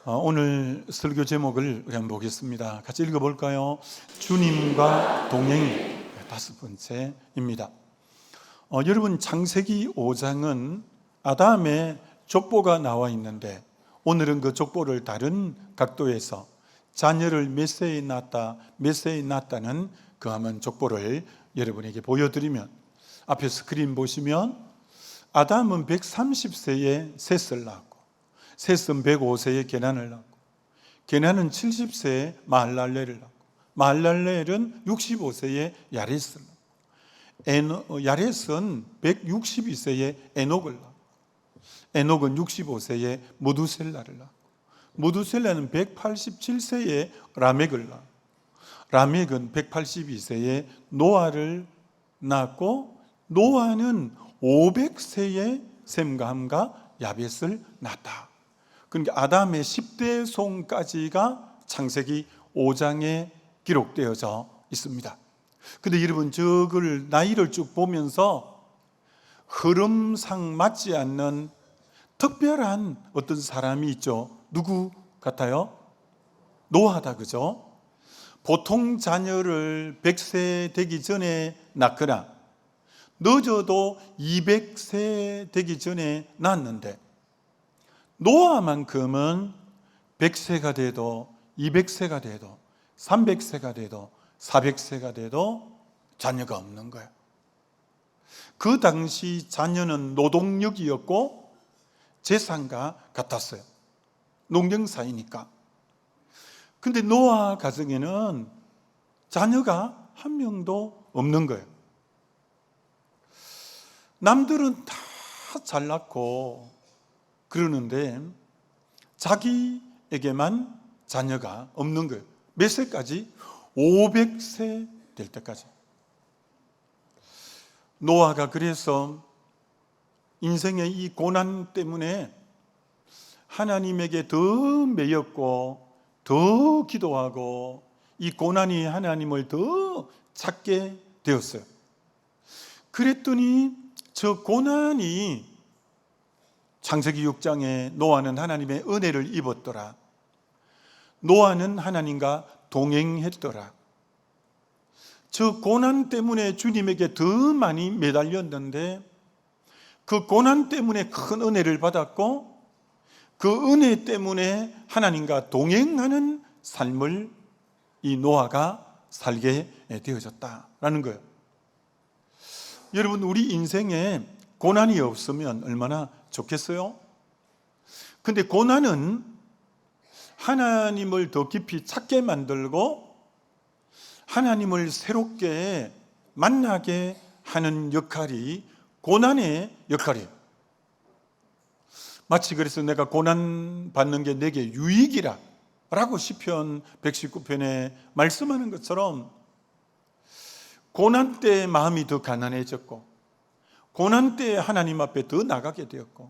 오늘 설교 제목을 우리 한번 보겠습니다. 같이 읽어볼까요? 주님과 동행, 다섯 번째입니다. 여러분, 창세기 5장은 아담의 족보가 나와 있는데, 오늘은 그 족보를 다른 각도에서 자녀를 몇 세에 낳았다는 그 한번 족보를 여러분에게 보여드리면, 앞에 스크린 보시면 아담은 130세에 셋을 낳았고, 셋은 105세에 게난을 낳고, 게난은 70세에 마할랄렐을 낳고, 마할랄렐은 65세에 야렛을 낳고, 야렛은 162세에 에녹을 낳고, 에녹은 65세에 무두셀라를 낳고, 무두셀라는 187세에 라멕을 낳고, 라멕은 182세에 노아를 낳고, 노아는 500세에 셈과 함과 야벳을 낳았다. 그러니까 아담의 10대 송까지가 창세기 5장에 기록되어져 있습니다. 근데 여러분, 저걸 나이를 쭉 보면서 흐름상 맞지 않는 특별한 어떤 사람이 있죠. 누구 같아요? 노아다, 그죠? 보통 자녀를 100세 되기 전에 낳거나 늦어도 200세 되기 전에 낳았는데, 노아만큼은 100세가 돼도 200세가 돼도 300세가 돼도 400세가 돼도 자녀가 없는 거예요. 그 당시 자녀는 노동력이었고 재산과 같았어요. 농경사이니까. 근데 노아 가정에는 자녀가 한 명도 없는 거예요. 남들은 다 잘 낳고 그러는데 자기에게만 자녀가 없는 거예요. 몇 세까지? 500세 될 때까지. 노아가 그래서 인생의 이 고난 때문에 하나님에게 더 매였고 더 기도하고 이 고난이 하나님을 더 찾게 되었어요. 그랬더니 저 고난이 창세기 6장에 노아는 하나님의 은혜를 입었더라. 노아는 하나님과 동행했더라. 저 고난 때문에 주님에게 더 많이 매달렸는데 그 고난 때문에 큰 은혜를 받았고 그 은혜 때문에 하나님과 동행하는 삶을 이 노아가 살게 되어졌다라는 거예요. 여러분, 우리 인생에 고난이 없으면 얼마나 좋겠어요? 근데 고난은 하나님을 더 깊이 찾게 만들고 하나님을 새롭게 만나게 하는 역할이 고난의 역할이에요. 마치 그래서 내가 고난 받는 게 내게 유익이라 라고 시편 119편에 말씀하는 것처럼 고난 때 마음이 더 가난해졌고 고난 때 하나님 앞에 더 나가게 되었고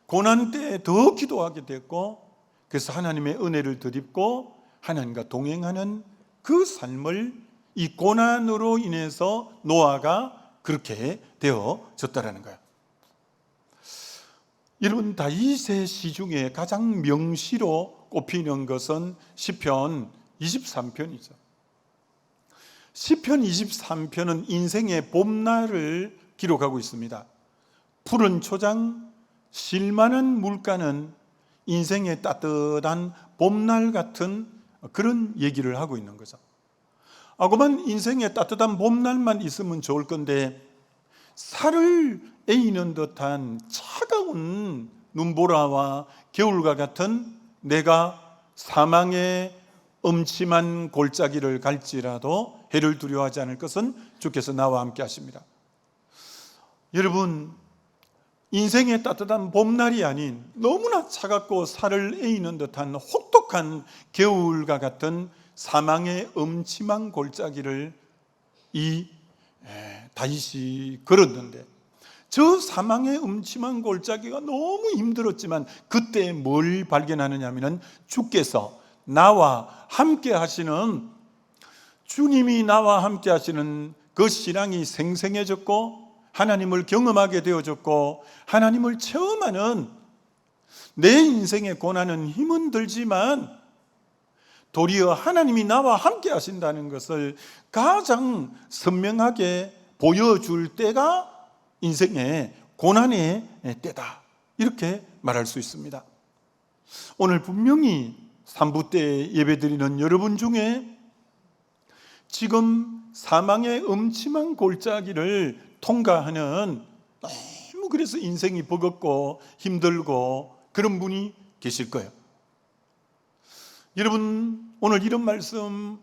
고난 때 더 기도하게 되었고 그래서 하나님의 은혜를 덧입고 하나님과 동행하는 그 삶을 이 고난으로 인해서 노아가 그렇게 되어졌다라는 거예요. 여러분, 다윗의 시 중에 가장 명시로 꼽히는 것은 시편 23편이죠. 시편 23편은 인생의 봄날을 기록하고 있습니다. 푸른 초장, 실만한 물가는 인생의 따뜻한 봄날 같은 그런 얘기를 하고 있는 거죠. 그만 인생의 따뜻한 봄날만 있으면 좋을 건데 살을 에이는 듯한 차가운 눈보라와 겨울과 같은 내가 사망의 음침한 골짜기를 갈지라도 해를 두려워하지 않을 것은 주께서 나와 함께 하십니다. 여러분, 인생의 따뜻한 봄날이 아닌 너무나 차갑고 살을 에이는 듯한 혹독한 겨울과 같은 사망의 음침한 골짜기를 이 다윗이 걸었는데 저 사망의 음침한 골짜기가 너무 힘들었지만 그때 뭘 발견하느냐 하면 주께서 나와 함께 하시는, 주님이 나와 함께 하시는 그 신앙이 생생해졌고 하나님을 경험하게 되어졌고 하나님을 체험하는 내 인생의 고난은 힘은 들지만 도리어 하나님이 나와 함께 하신다는 것을 가장 선명하게 보여줄 때가 인생의 고난의 때다, 이렇게 말할 수 있습니다. 오늘 분명히 3부 때 예배드리는 여러분 중에 지금 사망의 음침한 골짜기를 통과하는, 너무 그래서 인생이 버겁고 힘들고 그런 분이 계실 거예요. 여러분, 오늘 이런 말씀,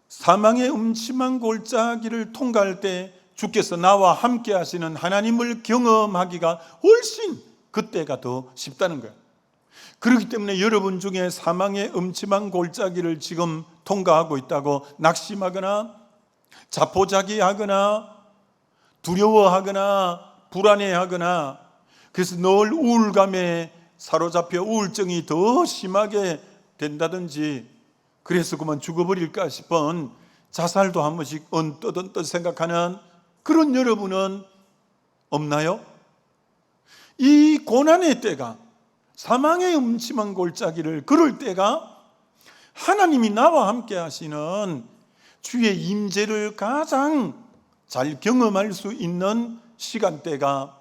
사망의 음침한 골짜기를 통과할 때 주께서 나와 함께 하시는 하나님을 경험하기가 훨씬 그때가 더 쉽다는 거예요. 그렇기 때문에 여러분 중에 사망의 음침한 골짜기를 지금 통과하고 있다고 낙심하거나 자포자기하거나 두려워하거나 불안해하거나, 그래서 늘 우울감에 사로잡혀 우울증이 더 심하게 된다든지, 그래서 그만 죽어버릴까 싶은 자살도 한 번씩 언뜻 생각하는 그런 여러분은 없나요? 이 고난의 때가, 사망의 음침한 골짜기를 걸을 때가 하나님이 나와 함께 하시는 주의 임재를 가장 잘 경험할 수 있는 시간대가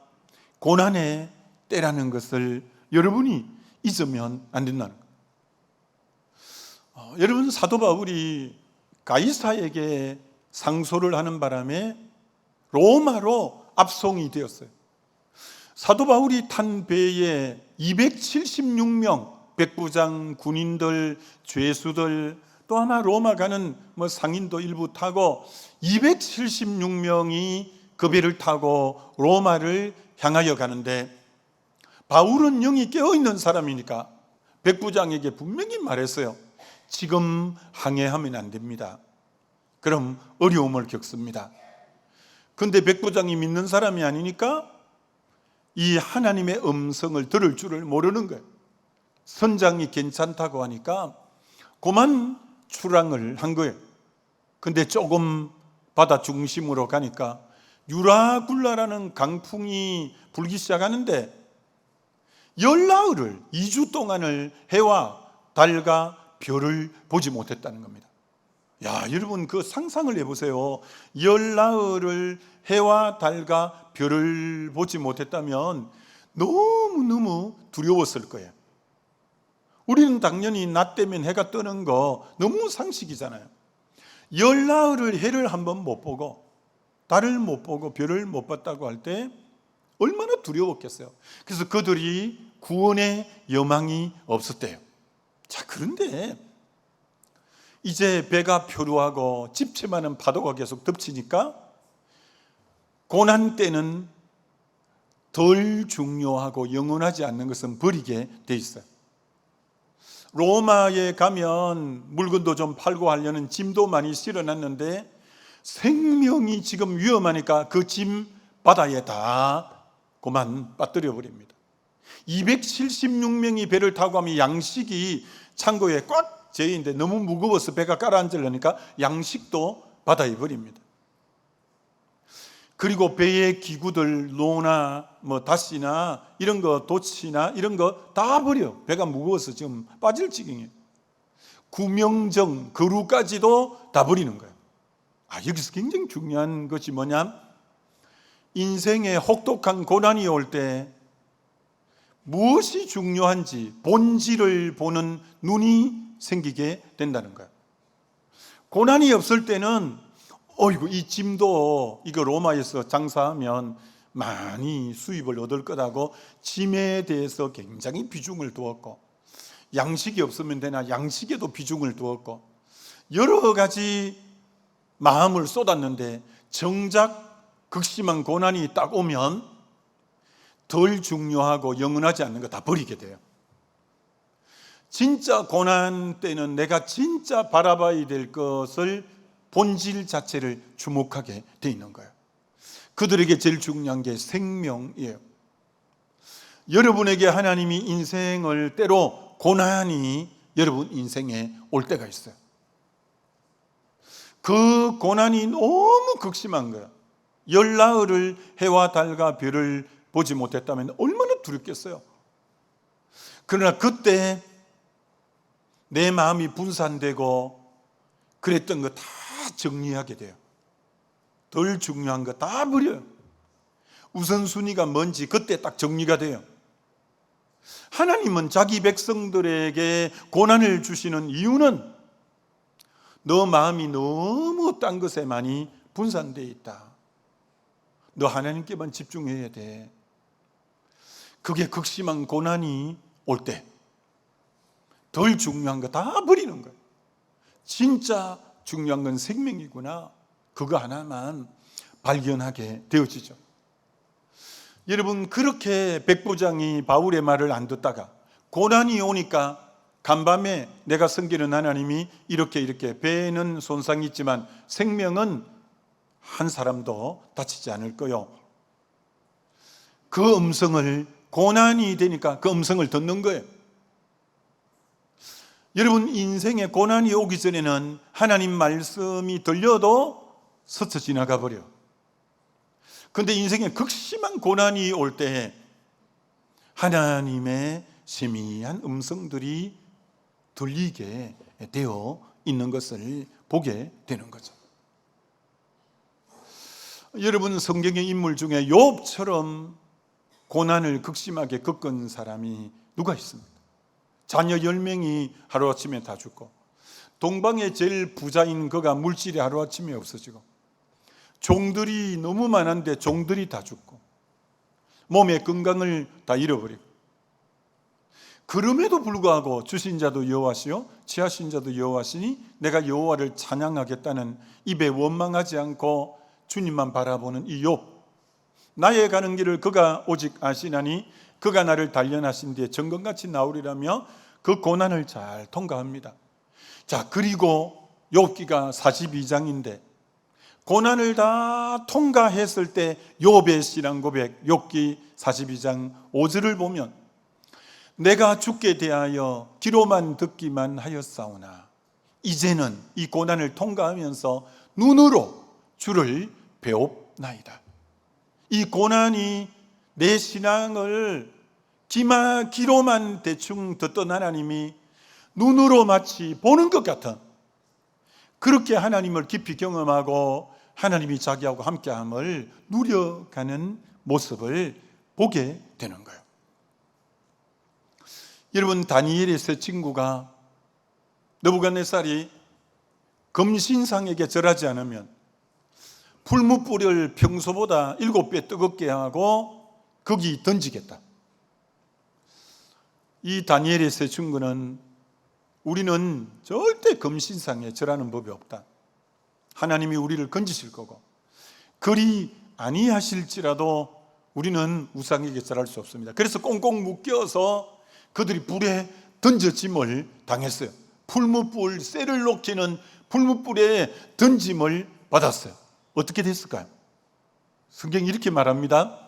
고난의 때라는 것을 여러분이 잊으면 안 된다는 거예요. 여러분, 사도 바울이 가이사에게 상소를 하는 바람에 로마로 압송이 되었어요. 사도 바울이 탄 배에 276명 백부장, 군인들, 죄수들, 또 아마 로마 가는 상인도 일부 타고 276명이 그 배를 타고 로마를 향하여 가는데, 바울은 영이 깨어있는 사람이니까 백부장에게 분명히 말했어요. 지금 항해하면 안 됩니다. 그럼 어려움을 겪습니다. 근데 백부장이 믿는 사람이 아니니까 이 하나님의 음성을 들을 줄을 모르는 거예요. 선장이 괜찮다고 하니까 그만 출항을 한 거예요. 근데 조금 바다 중심으로 가니까 유라굴라라는 강풍이 불기 시작하는데 열나흘을, 2주 동안을 해와 달과 별을 보지 못했다는 겁니다. 야, 여러분, 그 상상을 해보세요. 열나흘을 해와 달과 별을 보지 못했다면 너무너무 두려웠을 거예요. 우리는 당연히 낮 되면 해가 뜨는 거 너무 상식이잖아요. 열나흘을 해를 한번 못 보고 달을 못 보고 별을 못 봤다고 할 때 얼마나 두려웠겠어요. 그래서 그들이 구원의 여망이 없었대요. 자, 그런데 이제 배가 표류하고 집채 많은 파도가 계속 덮치니까 고난 때는 덜 중요하고 영원하지 않는 것은 버리게 돼 있어요. 로마에 가면 물건도 좀 팔고 하려는 짐도 많이 실어놨는데 생명이 지금 위험하니까 그 짐 바다에 다 그만 빠뜨려 버립니다. 276명이 배를 타고 가면 양식이 창고에 꽉 재있는데 너무 무거워서 배가 가라앉으려니까 양식도 바다에 버립니다. 그리고 배의 기구들, 로나 다시나 이런 거, 돛이나 이런 거 다 버려. 배가 무거워서 지금 빠질 지경이에요. 구명정, 거루까지도 다 버리는 거예요. 여기서 굉장히 중요한 것이 뭐냐? 인생에 혹독한 고난이 올 때 무엇이 중요한지 본질을 보는 눈이 생기게 된다는 거예요. 고난이 없을 때는 이 짐도 이거 로마에서 장사하면 많이 수입을 얻을 거라고 짐에 대해서 굉장히 비중을 두었고, 양식이 없으면 되나 양식에도 비중을 두었고, 여러 가지 마음을 쏟았는데 정작 극심한 고난이 딱 오면 덜 중요하고 영원하지 않는 거 다 버리게 돼요. 진짜 고난 때는 내가 진짜 바라봐야 될 것을, 본질 자체를 주목하게 돼 있는 거예요. 그들에게 제일 중요한 게 생명이에요. 여러분에게 하나님이 인생을 때로 고난이 여러분 인생에 올 때가 있어요. 그 고난이 너무 극심한 거예요. 열나흘을 해와 달과 별을 보지 못했다면 얼마나 두렵겠어요. 그러나 그때 내 마음이 분산되고 그랬던 거 다 정리하게 돼요. 덜 중요한 거 다 버려요. 우선순위가 뭔지 그때 딱 정리가 돼요. 하나님은 자기 백성들에게 고난을 주시는 이유는 너 마음이 너무 딴 것에 많이 분산되어 있다. 너 하나님께만 집중해야 돼. 그게 극심한 고난이 올 때 덜 중요한 거 다 버리는 거예요. 진짜 중요한 건 생명이구나. 그거 하나만 발견하게 되어지죠. 여러분, 그렇게 백부장이 바울의 말을 안 듣다가 고난이 오니까 간밤에 내가 섬기는 하나님이 이렇게 배에는 손상이 있지만 생명은 한 사람도 다치지 않을 거요. 그 음성을, 고난이 되니까 그 음성을 듣는 거예요. 여러분, 인생에 고난이 오기 전에는 하나님 말씀이 들려도 스쳐 지나가 버려. 그런데 인생에 극심한 고난이 올 때 하나님의 세미한 음성들이 들리게 되어 있는 것을 보게 되는 거죠. 여러분, 성경의 인물 중에 욥처럼 고난을 극심하게 겪은 사람이 누가 있습니까? 자녀 10명이 하루아침에 다 죽고, 동방의 제일 부자인 그가 물질이 하루아침에 없어지고, 종들이 너무 많은데 종들이 다 죽고, 몸의 건강을 다 잃어버리고, 그럼에도 불구하고 주신 자도 여호와시요 취하신 자도 여호와시니 내가 여호와를 찬양하겠다는 입에 원망하지 않고 주님만 바라보는 이 욥, 나의 가는 길을 그가 오직 아시나니 그가 나를 단련하신 뒤에 정금같이 나오리라며 그 고난을 잘 통과합니다. 자, 그리고 욥기가 42장인데 고난을 다 통과했을 때 욥의 신앙 고백, 욥기 42장 5절을 보면 내가 주께 대하여 귀로만 듣기만 하였사오나 이제는 이 고난을 통과하면서 눈으로 주를 배웁나이다. 이 고난이 내 신앙을 귀로만 대충 듣던 하나님이 눈으로 마치 보는 것 같은, 그렇게 하나님을 깊이 경험하고 하나님이 자기하고 함께함을 누려가는 모습을 보게 되는 거예요. 여러분, 다니엘의 세 친구가 느부갓네살이 금신상에게 절하지 않으면 풀무불을 평소보다 7배 뜨겁게 하고 거기 던지겠다. 이 다니엘의 세 친구는 우리는 절대 금신상에 절하는 법이 없다. 하나님이 우리를 건지실 거고 그리 아니하실지라도 우리는 우상에게 절할 수 없습니다. 그래서 꽁꽁 묶여서 그들이 불에 던져짐을 당했어요. 풀무불, 쇠를 녹이는 풀무불에 던짐을 받았어요. 어떻게 됐을까요? 성경이 이렇게 말합니다.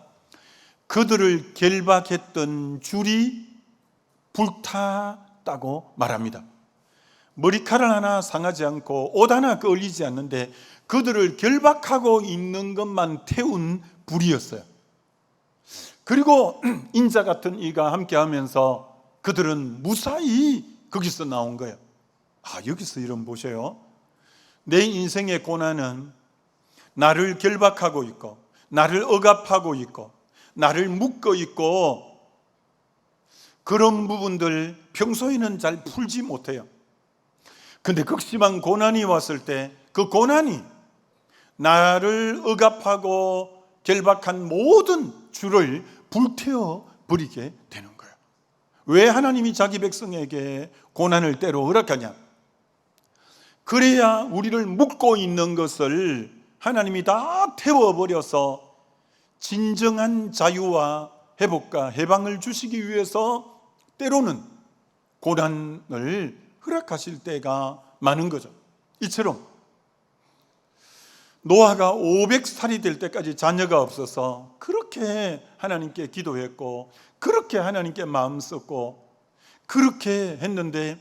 그들을 결박했던 줄이 불탔다고 말합니다. 머리카락 하나 상하지 않고 옷 하나 걸리지 않는데 그들을 결박하고 있는 것만 태운 불이었어요. 그리고 인자 같은 이가 함께하면서 그들은 무사히 거기서 나온 거예요. 여기서 이런 보세요. 내 인생의 고난은 나를 결박하고 있고 나를 억압하고 있고 나를 묶어 있고 그런 부분들 평소에는 잘 풀지 못해요. 근데 극심한 고난이 왔을 때 그 고난이 나를 억압하고 결박한 모든 줄을 불태워 버리게 되는 거예요. 왜 하나님이 자기 백성에게 고난을 때로 허락하냐? 그래야 우리를 묶고 있는 것을 하나님이 다 태워버려서 진정한 자유와 회복과 해방을 주시기 위해서 때로는 고난을 허락하실 때가 많은 거죠. 이처럼 노아가 500살이 될 때까지 자녀가 없어서 그렇게 하나님께 기도했고 그렇게 하나님께 마음 썼고 그렇게 했는데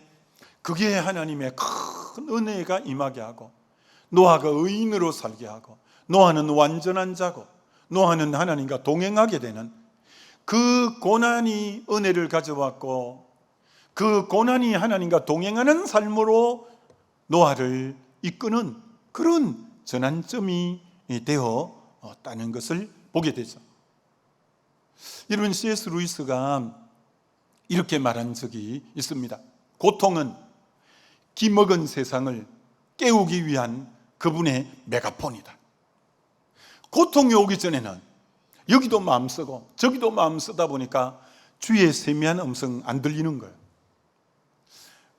그게 하나님의 큰 은혜가 임하게 하고 노아가 의인으로 살게 하고 노아는 완전한 자고 노아는 하나님과 동행하게 되는 그 고난이 은혜를 가져왔고 그 고난이 하나님과 동행하는 삶으로 노아를 이끄는 그런 전환점이 되었다는 것을 보게 되죠. 여러분, C.S. 루이스가 이렇게 말한 적이 있습니다. 고통은 기먹은 세상을 깨우기 위한 그분의 메가폰이다. 고통이 오기 전에는 여기도 마음 쓰고 저기도 마음 쓰다 보니까 주의 세미한 음성 안 들리는 거예요.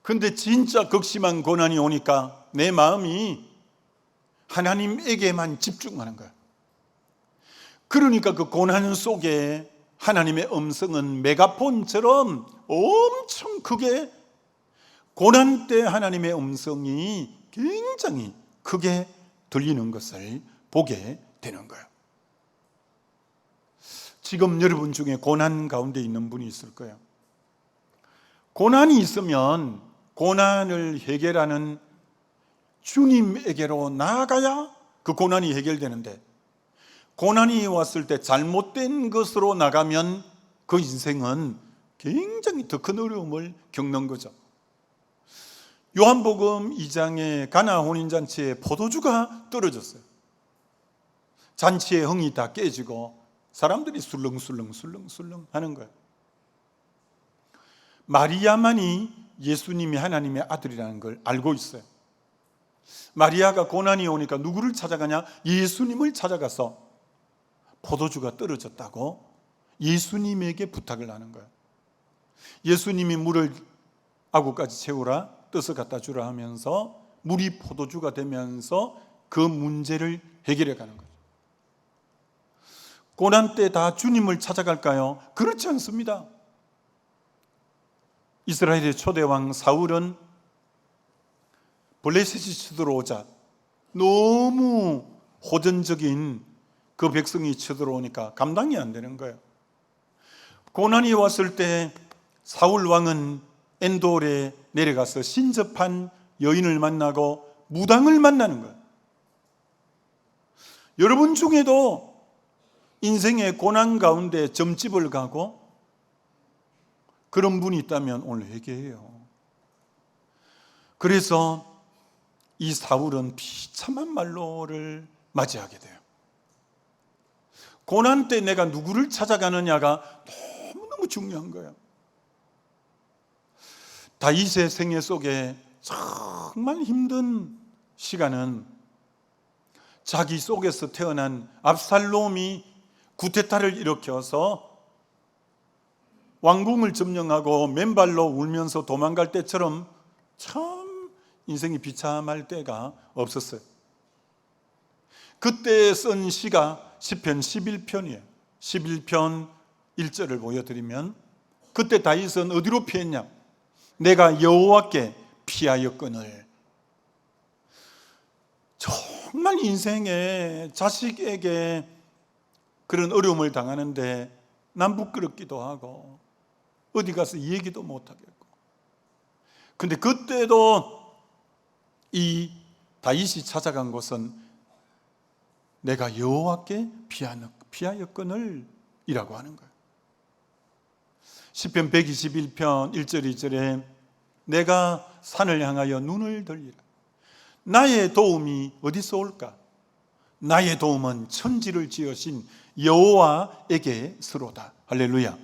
근데 진짜 극심한 고난이 오니까 내 마음이 하나님에게만 집중하는 거예요. 그러니까 그 고난 속에 하나님의 음성은 메가폰처럼 엄청 크게, 고난 때 하나님의 음성이 굉장히 크게 들리는 것을 보게 되는 거예요. 지금 여러분 중에 고난 가운데 있는 분이 있을 거예요. 고난이 있으면 고난을 해결하는 주님에게로 나아가야 그 고난이 해결되는데, 고난이 왔을 때 잘못된 것으로 나가면 그 인생은 굉장히 더 큰 어려움을 겪는 거죠. 요한복음 2장에 가나 혼인잔치에 포도주가 떨어졌어요. 잔치의 흥이 다 깨지고 사람들이 술렁술렁 하는 거예요. 마리아만이 예수님이 하나님의 아들이라는 걸 알고 있어요. 마리아가 고난이 오니까 누구를 찾아가냐? 예수님을 찾아가서 포도주가 떨어졌다고 예수님에게 부탁을 하는 거예요. 예수님이 물을 아구까지 채우라, 떠서 갖다 주라 하면서 물이 포도주가 되면서 그 문제를 해결해 가는 거죠. 고난 때 다 주님을 찾아갈까요? 그렇지 않습니다. 이스라엘의 초대왕 사울은 블레셋이 쳐들어오자 너무 호전적인 그 백성이 쳐들어오니까 감당이 안 되는 거예요. 고난이 왔을 때 사울 왕은 엔돌에 내려가서 신접한 여인을 만나고 무당을 만나는 거예요. 여러분 중에도 인생의 고난 가운데 점집을 가고 그런 분이 있다면 오늘 회개해요. 그래서 이 사울은 비참한 말로를 맞이하게 돼요. 고난 때 내가 누구를 찾아가느냐가 너무너무 중요한 거예요. 다윗의 생애 속에 정말 힘든 시간은 자기 속에서 태어난 압살롬이 구테타를 일으켜서 왕궁을 점령하고 맨발로 울면서 도망갈 때처럼 참 인생이 비참할 때가 없었어요. 그때 쓴 시가 시편 11편이에요. 11편 1절을 보여드리면, 그때 다윗은 어디로 피했냐? 내가 여호와께 피하였거늘. 정말 인생에 자식에게 그런 어려움을 당하는데 난 부끄럽기도 하고 어디 가서 얘기도 못하겠고, 근데 그때도 이 다윗이 찾아간 곳은 내가 여호와께 피하였거늘 이라고 하는 거예요. 시편 121편 1절 2절에 내가 산을 향하여 눈을 들리라. 나의 도움이 어디서 올까? 나의 도움은 천지를 지으신 여호와에게서로다. 할렐루야.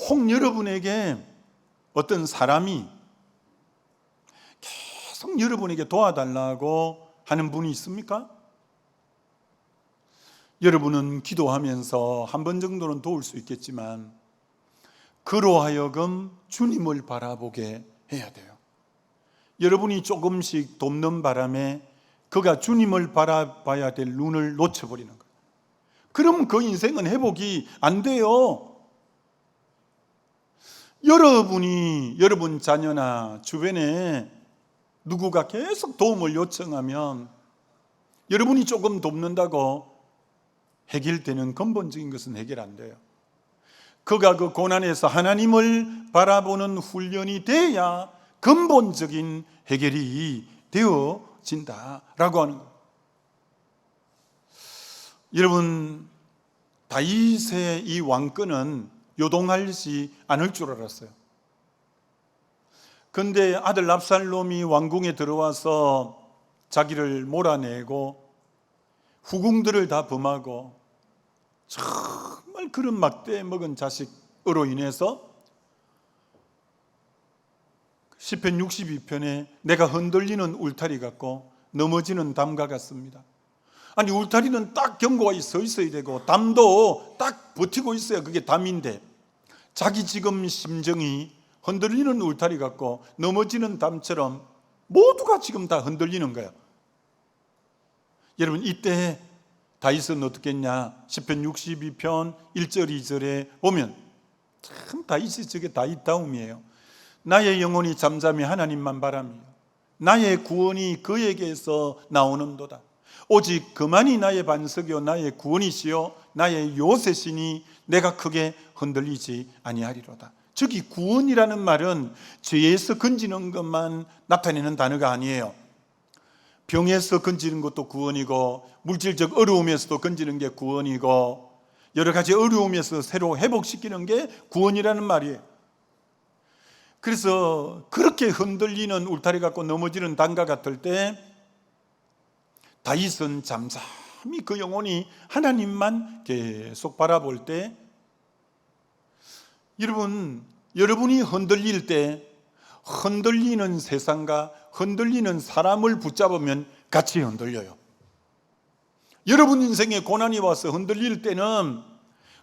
혹 여러분에게 어떤 사람이 계속 여러분에게 도와달라고 하는 분이 있습니까? 여러분은 기도하면서 한 번 정도는 도울 수 있겠지만 그로 하여금 주님을 바라보게 해야 돼요. 여러분이 조금씩 돕는 바람에 그가 주님을 바라봐야 될 눈을 놓쳐버리는 거예요. 그럼 그 인생은 회복이 안 돼요. 여러분이 여러분 자녀나 주변에 누구가 계속 도움을 요청하면 여러분이 조금 돕는다고 해결되는 근본적인 것은 해결 안 돼요. 그가 그 고난에서 하나님을 바라보는 훈련이 돼야 근본적인 해결이 되어진다라고 하는 거예요. 여러분, 다윗의 이 왕권은 요동하지 않을 줄 알았어요. 근데 아들 압살롬이 왕궁에 들어와서 자기를 몰아내고 후궁들을 다 범하고 정말 그런 막대 먹은 자식으로 인해서 시편 62편에 내가 흔들리는 울타리 같고 넘어지는 담과 같습니다. 아니, 울타리는 딱 견고하게 서 있어야 되고 담도 딱 버티고 있어야 그게 담인데 자기 지금 심정이 흔들리는 울타리 같고 넘어지는 담처럼 모두가 지금 다 흔들리는 거예요. 여러분, 이때 다윗은 어떻게 했냐? 시편 62편 1절 2절에 보면 참 다윗이 저게 다윗다움이에요. 나의 영혼이 잠잠히 하나님만 바라며 나의 구원이 그에게서 나오는도다. 오직 그만이 나의 반석이요 나의 구원이시요 나의 요새시니 내가 크게 흔들리지 아니하리로다. 저기 구원이라는 말은 죄에서 건지는 것만 나타내는 단어가 아니에요. 병에서 건지는 것도 구원이고 물질적 어려움에서도 건지는 게 구원이고 여러 가지 어려움에서 새로 회복시키는 게 구원이라는 말이에요. 그래서 그렇게 흔들리는 울타리 같고 넘어지는 담과 같을 때 다윗은 잠잠히 그 영혼이 하나님만 계속 바라볼 때, 여러분이 흔들릴 때 흔들리는 세상과 흔들리는 사람을 붙잡으면 같이 흔들려요. 여러분 인생에 고난이 와서 흔들릴 때는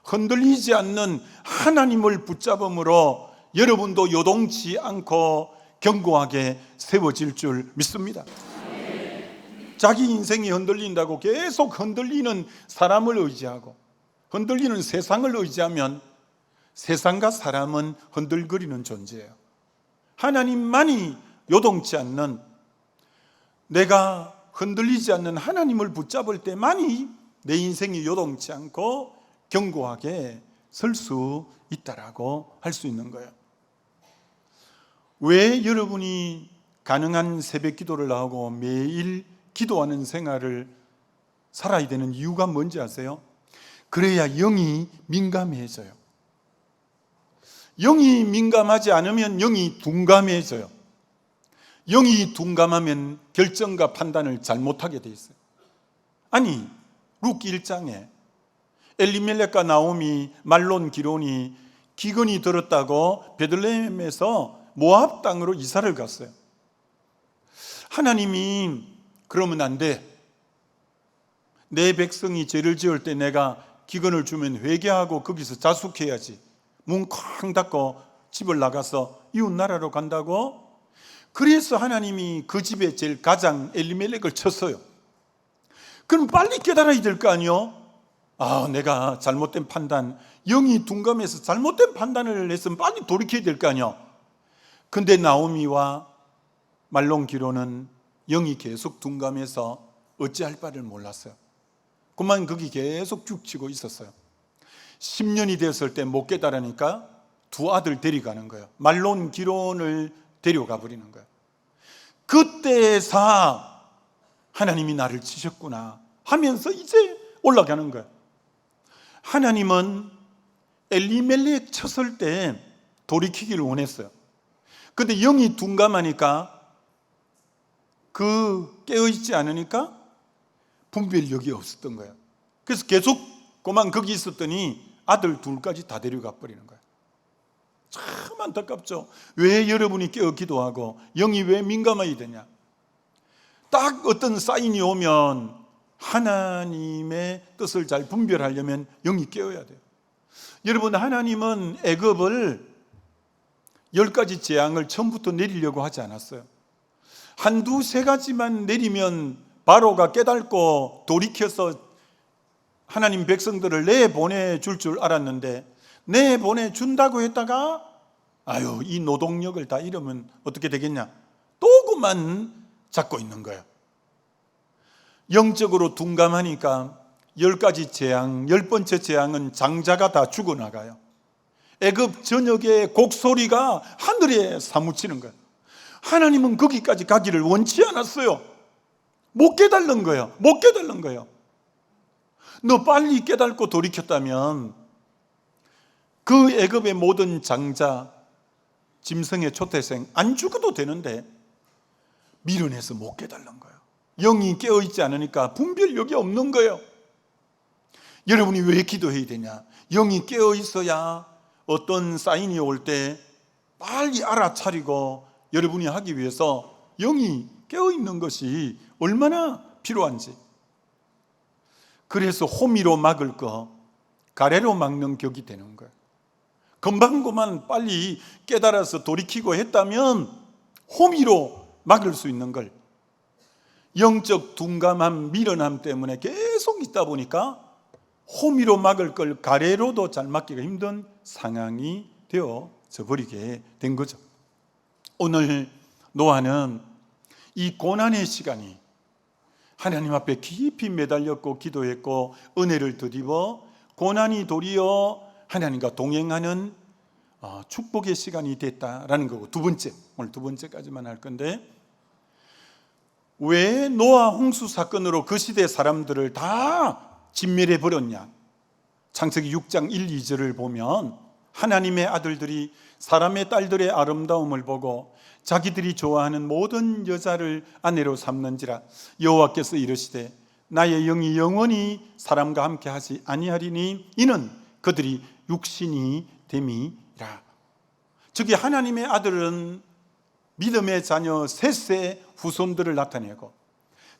흔들리지 않는 하나님을 붙잡음으로 여러분도 요동치 않고 견고하게 세워질 줄 믿습니다. 자기 인생이 흔들린다고 계속 흔들리는 사람을 의지하고 흔들리는 세상을 의지하면 세상과 사람은 흔들거리는 존재예요. 하나님만이 요동치 않는, 내가 흔들리지 않는 하나님을 붙잡을 때만이 내 인생이 요동치 않고 견고하게 설 수 있다라고 할 수 있는 거예요. 왜 여러분이 가능한 새벽 기도를 하고 매일 기도하는 생활을 살아야 되는 이유가 뭔지 아세요? 그래야 영이 민감해져요. 영이 민감하지 않으면 영이 둔감해져요. 영이 둔감하면 결정과 판단을 잘못하게 돼 있어요. 아니, 룻기 1장에 엘리멜렉과 나오미, 말론, 기론이 기근이 들었다고 베들레헴에서 모압 땅으로 이사를 갔어요. 하나님이 그러면 안 돼. 내 백성이 죄를 지을 때 내가 기근을 주면 회개하고 거기서 자숙해야지. 문 쾅 닫고 집을 나가서 이웃 나라로 간다고? 그래서 하나님이 그 집에 제일 가장 엘리멜렉을 쳤어요. 그럼 빨리 깨달아야 될 거 아니요? 내가 잘못된 판단, 영이 둔감해서 잘못된 판단을 했으면 빨리 돌이켜야 될 거 아니요? 근데 나오미와 말론 기로는 영이 계속 둔감해서 어찌할 바를 몰랐어요. 그만 거기 계속 죽치고 있었어요. 10년이 됐을 때 못 깨달으니까 두 아들 데려가는 거예요. 말론 기론을 데려가 버리는 거예요. 그때사 하나님이 나를 치셨구나 하면서 이제 올라가는 거예요. 하나님은 엘리멜렉 쳤을 때 돌이키기를 원했어요. 근데 영이 둔감하니까 깨어있지 않으니까 분별력이 없었던 거예요. 그래서 계속 그만 거기 있었더니 아들 둘까지 다 데려가 버리는 거예요. 참 안타깝죠. 왜 여러분이 깨어 기도하고 영이 왜 민감해야 되냐? 딱 어떤 사인이 오면 하나님의 뜻을 잘 분별하려면 영이 깨어야 돼요. 여러분, 하나님은 애굽을 10가지 재앙을 처음부터 내리려고 하지 않았어요. 한두 세 가지만 내리면 바로가 깨닫고 돌이켜서 하나님 백성들을 내보내줄 줄 알았는데 내보내준다고 했다가 이 노동력을 다 잃으면 어떻게 되겠냐? 또 그만 잡고 있는 거예요. 영적으로 둔감하니까 10가지 재앙, 10번째 재앙은 장자가 다 죽어나가요. 애굽 전역의 곡소리가 하늘에 사무치는 거예요. 하나님은 거기까지 가기를 원치 않았어요. 못 깨달는 거예요. 못 깨달는 거예요. 너 빨리 깨닫고 돌이켰다면 그 애굽의 모든 장자, 짐승의 초태생 안 죽어도 되는데 밀어내서 못 깨달는 거예요. 영이 깨어있지 않으니까 분별력이 없는 거예요. 여러분이 왜 기도해야 되냐? 영이 깨어있어야 어떤 사인이 올 때 빨리 알아차리고 여러분이 하기 위해서 영이 깨어있는 것이 얼마나 필요한지. 그래서 호미로 막을 거 가래로 막는 격이 되는 거예요. 금방 빨리 깨달아서 돌이키고 했다면 호미로 막을 수 있는 걸 영적 둔감함, 미련함 때문에 계속 있다 보니까 호미로 막을 걸 가래로도 잘 막기가 힘든 상황이 되어져 버리게 된 거죠. 오늘 노아는 이 고난의 시간이 하나님 앞에 깊이 매달렸고 기도했고 은혜를 드리고 고난이 도리어 하나님과 동행하는 축복의 시간이 됐다라는 거고, 두 번째, 오늘 두 번째까지만 할 건데, 왜 노아 홍수 사건으로 그 시대 사람들을 다 진멸해 버렸냐? 창세기 6장 1, 2절을 보면 하나님의 아들들이 사람의 딸들의 아름다움을 보고 자기들이 좋아하는 모든 여자를 아내로 삼는지라 여호와께서 이르시되 나의 영이 영원히 사람과 함께 하지 아니하리니 이는 그들이 육신이 됨이라. 저기 하나님의 아들은 믿음의 자녀 셋의 후손들을 나타내고,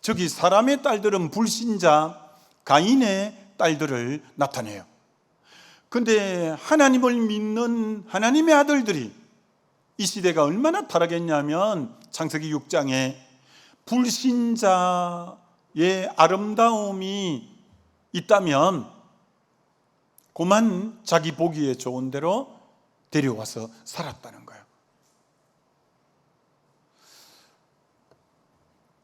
저기 사람의 딸들은 불신자 가인의 딸들을 나타내요. 근데 하나님을 믿는 하나님의 아들들이 이 시대가 얼마나 타락했냐면 창세기 6장에 불신자의 아름다움이 있다면 그만 자기 보기에 좋은 대로 데려와서 살았다는 거예요.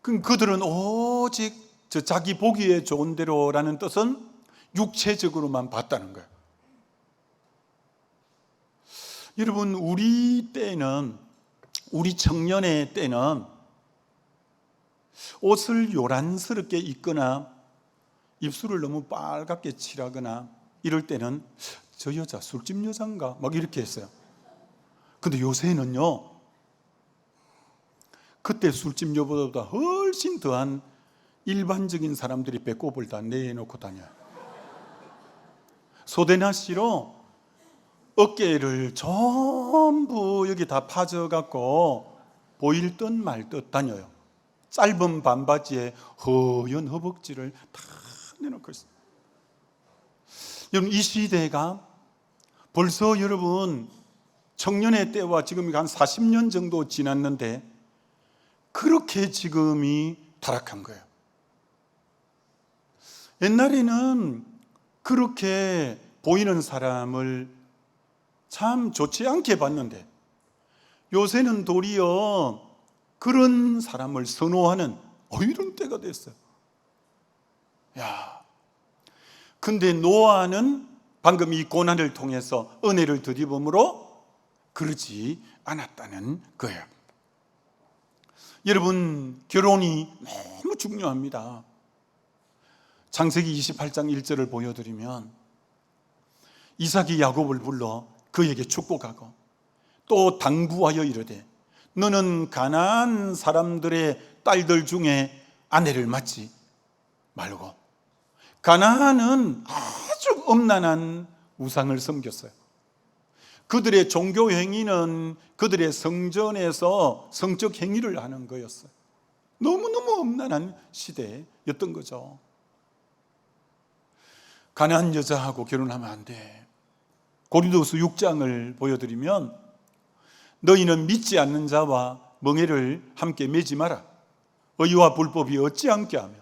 그럼 그들은 오직 저 자기 보기에 좋은 대로라는 뜻은 육체적으로만 봤다는 거예요. 여러분, 우리 때는, 우리 청년의 때는 옷을 요란스럽게 입거나 입술을 너무 빨갛게 칠하거나 이럴 때는 저 여자 술집 여잔가 막 이렇게 했어요. 근데 요새는요, 그때 술집 여보다 훨씬 더한 일반적인 사람들이 배꼽을 다 내놓고 다녀요. 소대나시로 어깨를 전부 여기 다 파져갖고 보일 듯 말 듯 다녀요. 짧은 반바지에 허연 허벅지를 다 내놓고 있어요. 여러분, 이 시대가 벌써 여러분 청년의 때와 지금 한 40년 정도 지났는데 그렇게 지금이 타락한 거예요. 옛날에는 그렇게 보이는 사람을 참 좋지 않게 봤는데 요새는 도리어 그런 사람을 선호하는 이런 때가 됐어요. 근데 노아는 방금 이 고난을 통해서 은혜를 드리므로 그러지 않았다는 거예요. 여러분, 결혼이 너무 중요합니다. 창세기 28장 1절을 보여드리면 이삭이 야곱을 불러 그에게 축복하고 또 당부하여 이르되 너는 가나안 사람들의 딸들 중에 아내를 맡지 말고. 가나안은 아주 엄난한 우상을 섬겼어요. 그들의 종교 행위는 그들의 성전에서 성적 행위를 하는 거였어요. 너무너무 엄난한 시대였던 거죠. 가나안 여자하고 결혼하면 안 돼. 고린도후서 6장을 보여드리면 너희는 믿지 않는 자와 멍에를 함께 매지 마라. 의와 불법이 어찌 함께 하며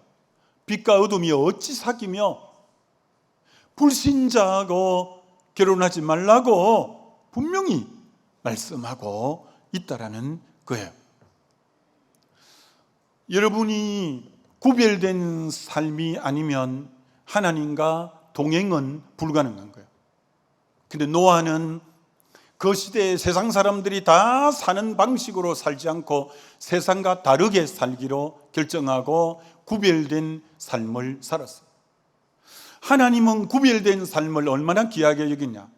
빛과 어둠이 어찌 사귀며 불신자하고 결혼하지 말라고 분명히 말씀하고 있다라는 거예요. 여러분이 구별된 삶이 아니면 하나님과 동행은 불가능한 거예요. 근데 노아는 그 시대의 세상 사람들이 다 사는 방식으로 살지 않고 세상과 다르게 살기로 결정하고 구별된 삶을 살았어요. 하나님은 구별된 삶을 얼마나 귀하게 여기냐.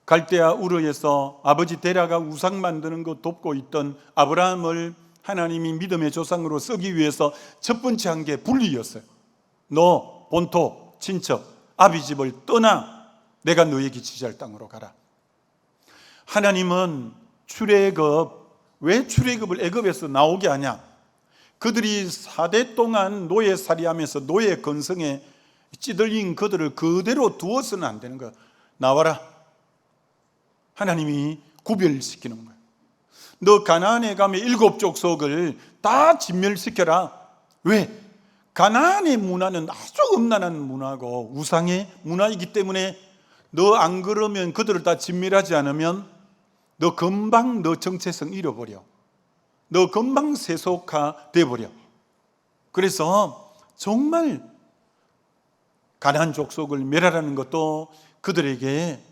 갈대아 우르에서 아버지 데라가 우상 만드는 거 돕고 있던 아브라함을 하나님이 믿음의 조상으로 쓰기 위해서 첫 번째 한 게 분리였어요. 너 본토, 친척, 아비 집을 떠나 내가 너에게 지시할 땅으로 가라. 하나님은 출애굽, 왜 출애굽을 애굽에서 나오게 하냐? 그들이 4대 동안 노예살이하면서 노예 건성에 찌들린 그들을 그대로 두어서는 안 되는 거야. 나와라. 하나님이 구별시키는 거야. 너 가나안에 가면 7 족속을 다 진멸시켜라. 왜? 가나안의 문화는 아주 음란한 문화고 우상의 문화이기 때문에 너 안 그러면, 그들을 다 진멸하지 않으면 너 금방 너 정체성 잃어버려. 너 금방 세속화 돼버려. 그래서 정말 가나안 족속을 멸하라는 것도 그들에게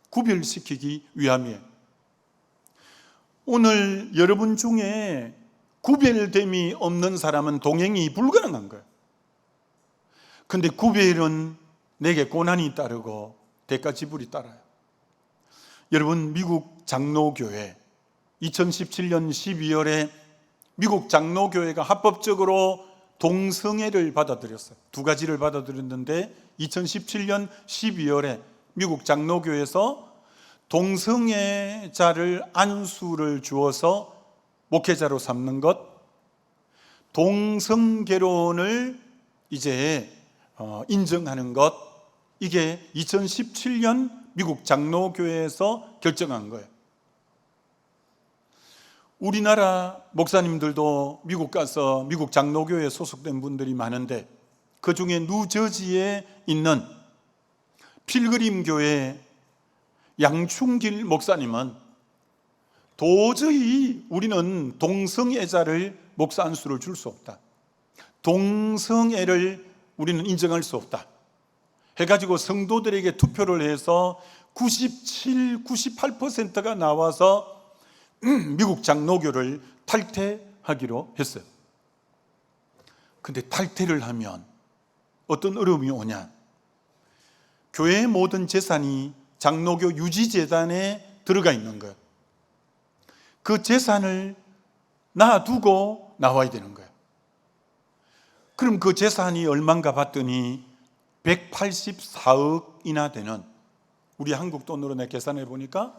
구별시키기 위함이에요. 오늘 여러분 중에 구별됨이 없는 사람은 동행이 불가능한 거예요. 근데 구별은 내게 고난이 따르고 대가 지불이 따라요. 여러분, 미국 장로교회 2017년 12월에 미국 장로교회가 합법적으로 동성애를 받아들였어요. 2가지를 받아들였는데 2017년 12월에 미국 장로교회에서 동성애자를 안수를 주어서 목회자로 삼는 것, 동성결혼을 이제 인정하는 것, 이게 2017년 미국 장로교회에서 결정한 거예요. 우리나라 목사님들도 미국 가서 미국 장로교회에 소속된 분들이 많은데, 그 중에 뉴저지에 있는 필그림 교회 양충길 목사님은 도저히 우리는 동성애자를 목사 안수를 줄 수 없다, 동성애를 우리는 인정할 수 없다 해가지고 성도들에게 투표를 해서 97, 98%가 나와서 미국 장로교를 탈퇴하기로 했어요. 근데 탈퇴를 하면 어떤 어려움이 오냐? 교회의 모든 재산이 장로교 유지재단에 들어가 있는 거예요. 그 재산을 놔두고 나와야 되는 거예요. 그럼 그 재산이 얼마인가 봤더니 184억이나 되는, 우리 한국 돈으로 내 계산해 보니까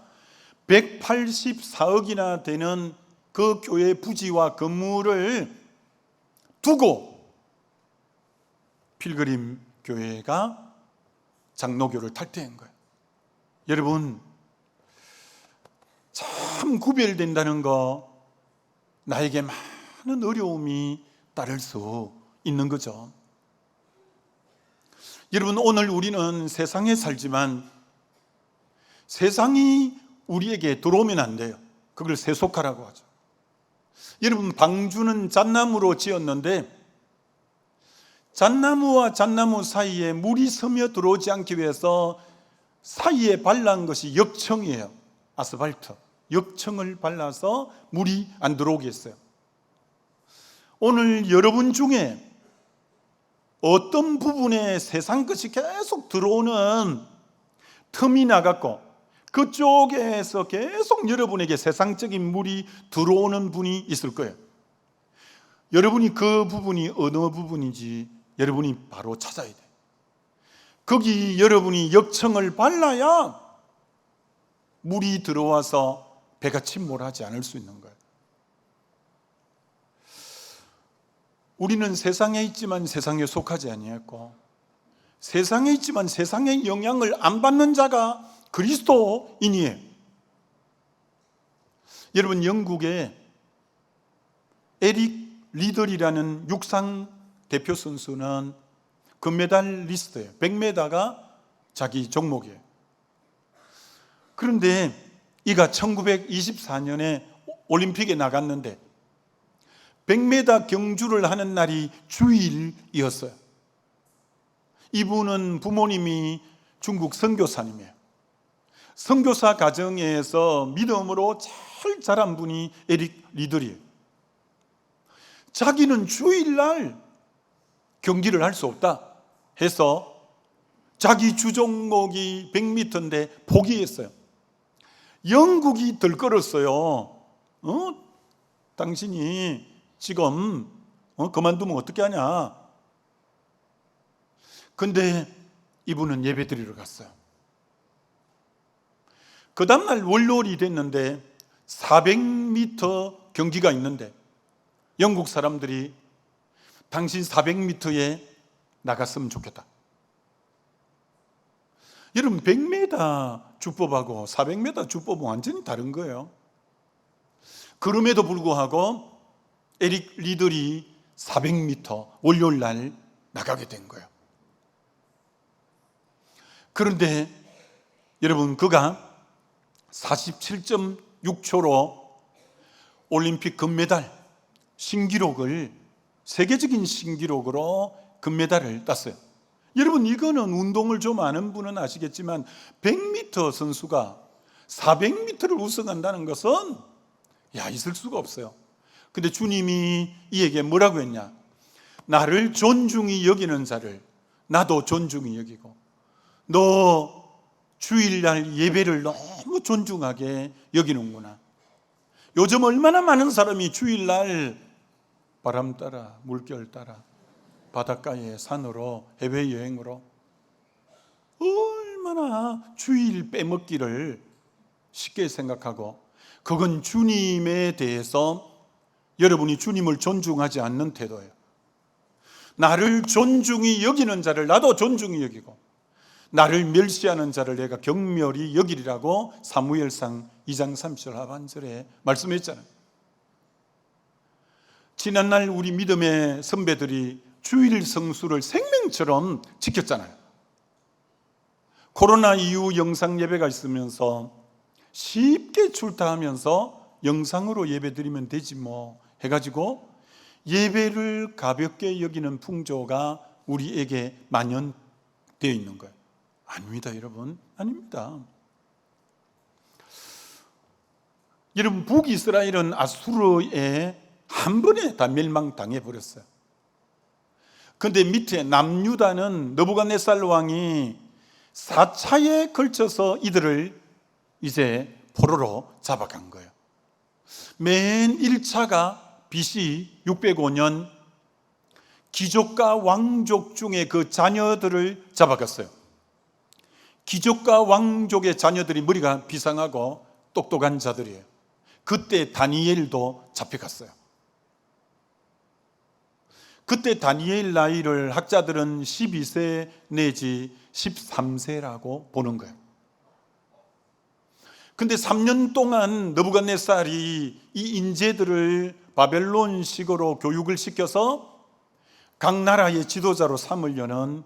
184억이나 되는 그 교회 부지와 건물을 두고 필그림 교회가 장로교를 탈퇴한 거예요. 여러분, 참 구별된다는 거, 나에게 많은 어려움이 따를 수 있는 거죠. 여러분, 오늘 우리는 세상에 살지만 세상이 우리에게 들어오면 안 돼요. 그걸 세속화라고 하죠. 여러분, 방주는 잣나무로 지었는데 잣나무와 잣나무 사이에 물이 스며 들어오지 않기 위해서 사이에 발라한 것이 역청이에요. 아스팔트, 역청을 발라서 물이 안 들어오게 했어요. 오늘 여러분 중에 어떤 부분에 세상 것이 계속 들어오는 틈이 나갔고 그쪽에서 계속 여러분에게 세상적인 물이 들어오는 분이 있을 거예요. 여러분이 그 부분이 어느 부분인지 여러분이 바로 찾아야 돼요. 거기 여러분이 역청을 발라야 물이 들어와서 배가 침몰하지 않을 수 있는 거예요. 우리는 세상에 있지만 세상에 속하지 아니했고, 세상에 있지만 세상의 영향을 안 받는 자가 그리스도인이에요. 여러분, 영국의 에릭 리들이라는 육상 대표 선수는 금메달리스트예요. 100m가 자기 종목이에요. 그런데 이가 1924년에 올림픽에 나갔는데 100m 경주를 하는 날이 주일이었어요. 이분은 부모님이 중국 선교사님이에요. 선교사 가정에서 믿음으로 잘 자란 분이 에릭 리들이에요. 자기는 주일날 경기를 할 수 없다 해서 자기 주종목이 100m인데 포기했어요. 영국이 들끓었어요. 당신이 지금 그만두면 어떻게 하냐. 근데 이분은 예배 드리러 갔어요. 그 다음날 월요일이 됐는데 400m 경기가 있는데 영국 사람들이 당신 400m에 나갔으면 좋겠다. 여러분 100m 주법하고 400m 주법은 완전히 다른 거예요. 그럼에도 불구하고 에릭 리들이 400m 월요일 날 나가게 된 거예요. 그런데 여러분 그가 47.6초로 올림픽 금메달 신기록을 세계적인 신기록으로 금메달을 땄어요. 여러분 이거는 운동을 좀 아는 분은 아시겠지만 100m 선수가 400m를 우승한다는 것은 있을 수가 없어요. 근데 주님이 이에게 뭐라고 했냐? 나를 존중히 여기는 자를 나도 존중히 여기고, 너 주일날 예배를 너무 존중하게 여기는구나. 요즘 얼마나 많은 사람이 주일날 바람 따라 물결 따라 바닷가에 산으로 해외여행으로 얼마나 주일 빼먹기를 쉽게 생각하고, 그건 주님에 대해서 여러분이 주님을 존중하지 않는 태도예요. 나를 존중히 여기는 자를 나도 존중히 여기고, 나를 멸시하는 자를 내가 경멸히 여기리라고 사무엘상 2장 30절 하반절에 말씀했잖아요. 지난날 우리 믿음의 선배들이 주일 성수를 생명처럼 지켰잖아요. 코로나 이후 영상 예배가 있으면서 쉽게 출타하면서 영상으로 예배 드리면 되지 뭐 해가지고 예배를 가볍게 여기는 풍조가 우리에게 만연되어 있는 거예요. 아닙니다, 여러분. 아닙니다. 여러분, 북이스라엘은 아수르에 한 번에 다 멸망당해 버렸어요. 그런데 밑에 남유다는 느부갓네살 왕이 4차에 걸쳐서 이들을 이제 포로로 잡아간 거예요. 맨 1차가 BC 605년 귀족과 왕족 중에 그 자녀들을 잡아갔어요. 귀족과 왕족의 자녀들이 머리가 비상하고 똑똑한 자들이에요. 그때 다니엘도 잡혀갔어요. 그때 다니엘 나이를 학자들은 12세 내지 13세라고 보는 거예요. 근데 3년 동안 느부갓네살이 이 인재들을 바벨론식으로 교육을 시켜서 각 나라의 지도자로 삼으려는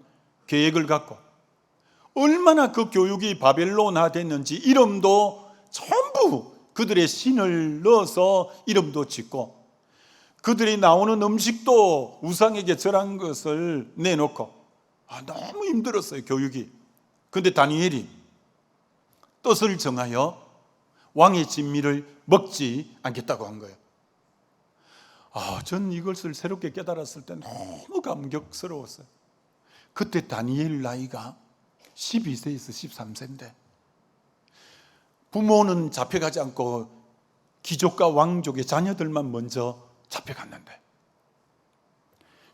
계획을 갖고, 얼마나 그 교육이 바벨론화 됐는지 이름도 전부 그들의 신을 넣어서 이름도 짓고, 그들이 나오는 음식도 우상에게 절한 것을 내놓고, 너무 힘들었어요, 교육이. 그런데 다니엘이 뜻을 정하여 왕의 진미를 먹지 않겠다고 한 거예요. 전 이것을 새롭게 깨달았을 때 너무 감격스러웠어요. 그때 다니엘 나이가 12세에서 13세인데 부모는 잡혀가지 않고 귀족과 왕족의 자녀들만 먼저 잡혀갔는데,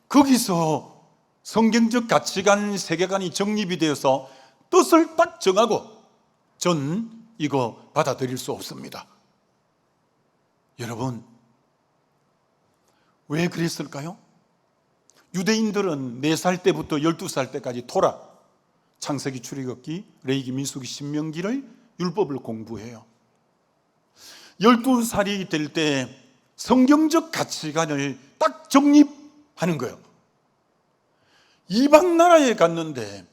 거기서 성경적 가치관, 세계관이 정립이 되어서 뜻을 딱 정하고, 전 이거 받아들일 수 없습니다. 여러분, 왜 그랬을까요? 유대인들은 4살 때부터 12살 때까지 토라, 창세기, 출애굽기, 레위기, 민수기, 신명기를 율법을 공부해요. 12살이 될 때 성경적 가치관을 딱 정립하는 거예요. 이방 나라에 갔는데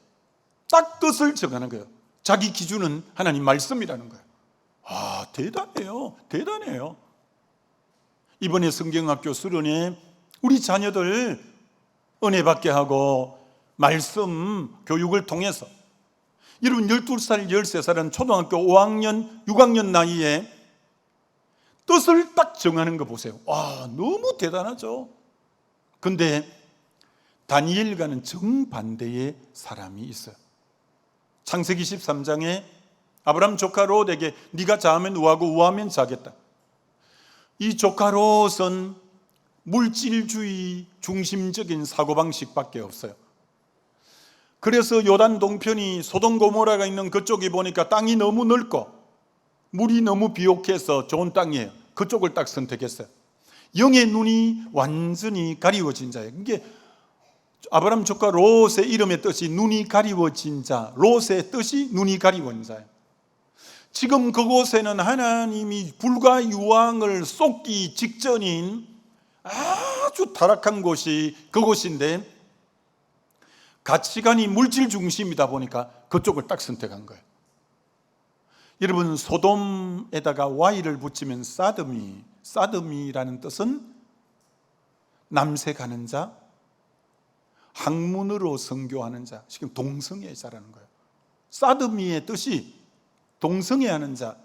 딱 뜻을 정하는 거예요. 자기 기준은 하나님 말씀이라는 거예요. 대단해요. 대단해요. 이번에 성경학교 수련회 우리 자녀들 은혜 받게 하고 말씀 교육을 통해서, 여러분 12살, 13살은 초등학교 5학년, 6학년 나이에 뜻을 딱 정하는 거 보세요. 너무 대단하죠. 근데 다니엘과는 정반대의 사람이 있어요. 창세기 13장에 아브라함 조카 롯에게 네가 자면 우하고 우하면 자겠다. 이 조카 롯은 물질주의 중심적인 사고방식밖에 없어요. 그래서 요단 동편이 소돔 고모라가 있는 그쪽이 보니까 땅이 너무 넓고 물이 너무 비옥해서 좋은 땅이에요. 그쪽을 딱 선택했어요. 영의 눈이 완전히 가리워진 자예요. 이게 아브라함 조카 롯의 이름의 뜻이 눈이 가리워진 자, 롯의 뜻이 눈이 가리워진 자예요. 지금 그곳에는 하나님이 불과 유황을 쏟기 직전인 아주 타락한 곳이 그곳인데, 가치관이 물질 중심이다 보니까 그쪽을 딱 선택한 거예요. 여러분, 소돔에다가 Y를 붙이면 사드미라는 뜻은 남색하는 자, 학문으로 선교하는 자, 지금 동성애자라는 거예요. 사드미의 뜻이 동성애하는 자,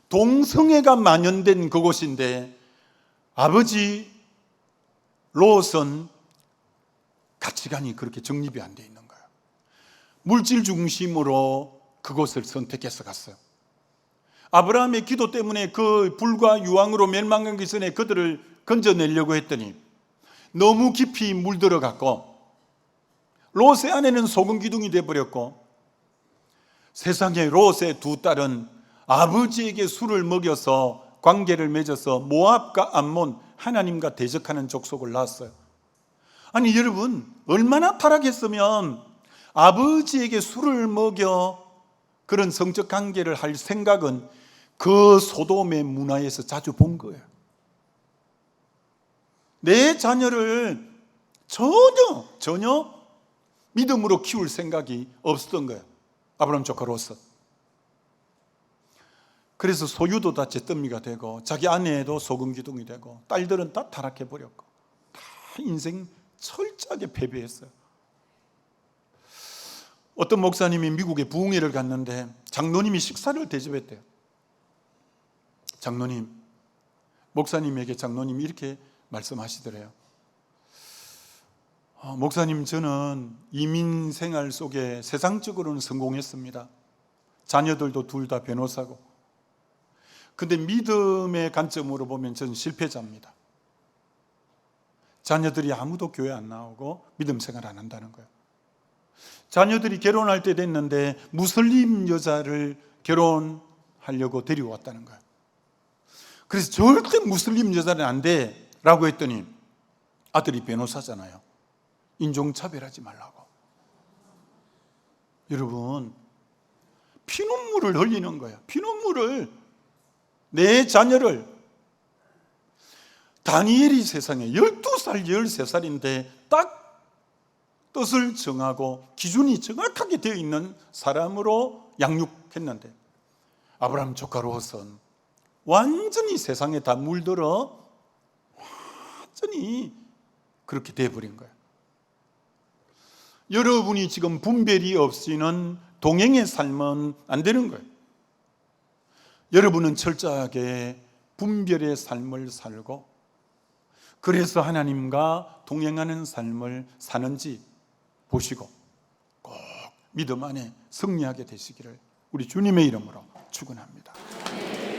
동성애가 만연된 그곳인데 아버지 롯은 가치관이 그렇게 정립이 안 돼 있는 거예요. 물질 중심으로 그곳을 선택해서 갔어요. 아브라함의 기도 때문에 그 불과 유황으로 멸망하기 전에 그들을 건져내려고 했더니 너무 깊이 물들어갔고, 롯의 아내는 소금 기둥이 되어버렸고, 세상에 롯의 두 딸은 아버지에게 술을 먹여서 관계를 맺어서 모압과 암몬, 하나님과 대적하는 족속을 낳았어요. 아니 여러분, 얼마나 타락했으면 아버지에게 술을 먹여 그런 성적 관계를 할 생각은 그 소돔의 문화에서 자주 본 거예요. 내 자녀를 전혀 믿음으로 키울 생각이 없었던 거예요, 아브라함 조카 롯은. 그래서 소유도 다 잿더미가 되고 자기 아내도 소금 기둥이 되고 딸들은 다 타락해 버렸고 다 인생 철저하게 패배했어요. 어떤 목사님이 미국에 부흥회를 갔는데 장로님이 식사를 대접했대요. 목사님에게 장로님이 이렇게 말씀하시더래요. 목사님, 저는 이민 생활 속에 세상적으로는 성공했습니다. 자녀들도 둘 다 변호사고. 근데 믿음의 관점으로 보면 저는 실패자입니다. 자녀들이 아무도 교회 안 나오고 믿음 생활 안 한다는 거예요. 자녀들이 결혼할 때 됐는데 무슬림 여자를 결혼하려고 데려왔다는 거예요. 그래서 절대 무슬림 여자는 안 돼 라고 했더니 아들이 변호사잖아요. 인종차별하지 말라고. 여러분, 피눈물을 흘리는 거예요. 피눈물을. 내 자녀를. 다니엘이 세상에 12살, 13살인데 딱 뜻을 정하고 기준이 정확하게 되어 있는 사람으로 양육했는데, 아브라함 조카 롯은 완전히 세상에 다 물들어 완전히 그렇게 되어버린 거예요. 여러분이 지금 분별이 없이는 동행의 삶은 안 되는 거예요. 여러분은 철저하게 분별의 삶을 살고, 그래서 하나님과 동행하는 삶을 사는지 보시고 꼭 믿음 안에 승리하게 되시기를 우리 주님의 이름으로 축원합니다.